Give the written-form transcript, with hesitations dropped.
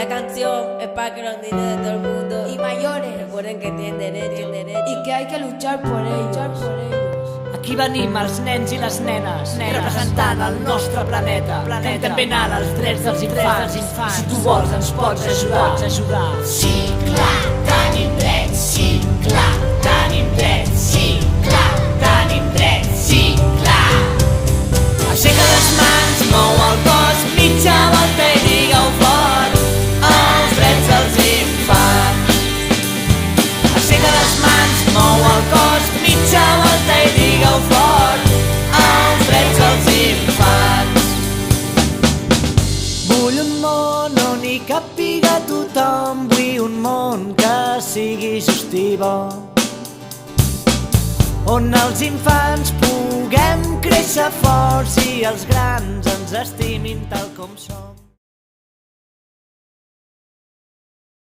La canción es para que los niños de todo el mundo y mayores recuerden que tienen derecho y que hay que luchar por ellos. Aquí venim els nens i les nenes, representant el nostre planeta, campionant els drets dels infants. Si tu vols ens pots ajudar. Sí, clar, tenim drets, sí, clar, tenim drets, sí, clar, tenim drets, sí, clar. Aixeca les mans, mou el cos, mitja volta i digue-ho fort, els drets dels infants. Aixeca les mans, mou el cos, mitja volta i digue-ho fort, els drets dels infants. Vull un món on hi càpiga tothom, vull un món que sigui just i bo, on els infants puguem créixer forts i els grans ens estimin tal com som.